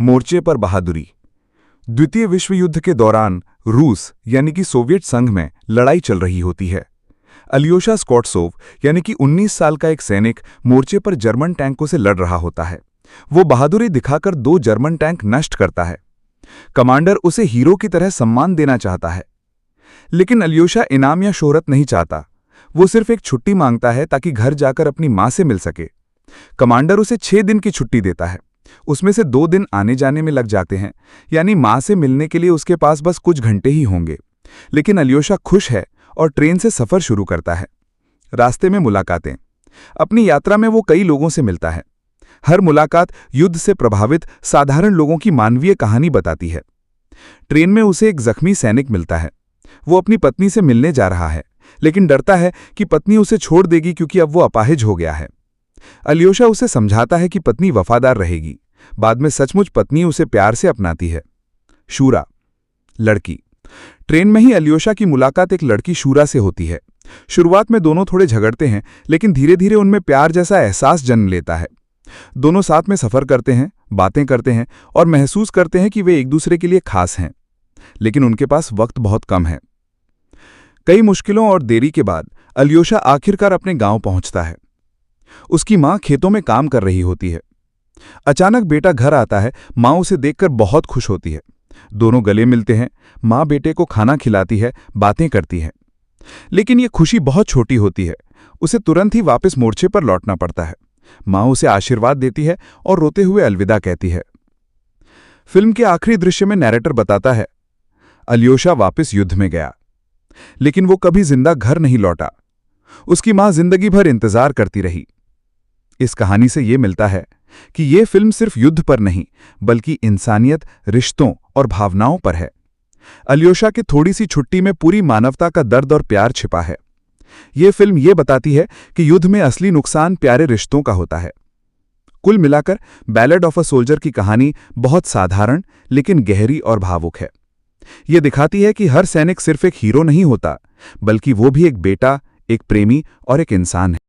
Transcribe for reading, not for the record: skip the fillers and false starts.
मोर्चे पर बहादुरी। द्वितीय विश्व युद्ध के दौरान रूस यानी कि सोवियत संघ में लड़ाई चल रही होती है। अलियोशा स्कोटसोव यानी कि 19 साल का एक सैनिक मोर्चे पर जर्मन टैंकों से लड़ रहा होता है। वो बहादुरी दिखाकर 2 जर्मन टैंक नष्ट करता है। कमांडर उसे हीरो की तरह सम्मान देना चाहता है, लेकिन अलियोशा इनाम या शोहरत नहीं चाहता। वो सिर्फ एक छुट्टी मांगता है ताकि घर जाकर अपनी मां से मिल सके। कमांडर उसे 6 दिन की छुट्टी देता है। उसमें से 2 दिन आने जाने में लग जाते हैं, यानी मां से मिलने के लिए उसके पास बस कुछ घंटे ही होंगे। लेकिन अलियोशा खुश है और ट्रेन से सफर शुरू करता है। रास्ते में मुलाकातें। अपनी यात्रा में वो कई लोगों से मिलता है। हर मुलाकात युद्ध से प्रभावित साधारण लोगों की मानवीय कहानी बताती है। ट्रेन में उसे एक जख्मी सैनिक मिलता है। वो अपनी पत्नी से मिलने जा रहा है, लेकिन डरता है कि पत्नी उसे छोड़ देगी क्योंकि अब वो अपाहिज हो गया है। अलियोशा उसे समझाता है कि पत्नी वफादार रहेगी। बाद में सचमुच पत्नी उसे प्यार से अपनाती है। शूरा, लड़की। ट्रेन में ही अलियोशा की मुलाकात एक लड़की शूरा से होती है। शुरुआत में दोनों थोड़े झगड़ते हैं, लेकिन धीरे धीरे उनमें प्यार जैसा एहसास जन्म लेता है। दोनों साथ में सफर करते हैं, बातें करते हैं और महसूस करते हैं कि वे एक दूसरे के लिए खास हैं। लेकिन उनके पास वक्त बहुत कम है। कई मुश्किलों और देरी के बाद अलियोशा आखिरकार अपने गांव पहुंचता है। उसकी मां खेतों में काम कर रही होती है। अचानक बेटा घर आता है। मां उसे देखकर बहुत खुश होती है। दोनों गले मिलते हैं। मां बेटे को खाना खिलाती है, बातें करती है। लेकिन यह खुशी बहुत छोटी होती है। उसे तुरंत ही वापस मोर्चे पर लौटना पड़ता है। मां उसे आशीर्वाद देती है और रोते हुए अलविदा कहती है। फिल्म के आखिरी दृश्य में नैरेटर बताता है, अलियोशा वापस युद्ध में गया, लेकिन वो कभी जिंदा घर नहीं लौटा। उसकी मां जिंदगी भर इंतजार करती रही। इस कहानी से ये मिलता है कि ये फिल्म सिर्फ युद्ध पर नहीं, बल्कि इंसानियत, रिश्तों और भावनाओं पर है। अलियोशा की थोड़ी सी छुट्टी में पूरी मानवता का दर्द और प्यार छिपा है। ये फिल्म ये बताती है कि युद्ध में असली नुकसान प्यारे रिश्तों का होता है। कुल मिलाकर बैलेड ऑफ अ सोल्जर की कहानी बहुत साधारण लेकिन गहरी और भावुक है। ये दिखाती है कि हर सैनिक सिर्फ एक हीरो नहीं होता, बल्कि वो भी एक बेटा, एक प्रेमी और एक इंसान है।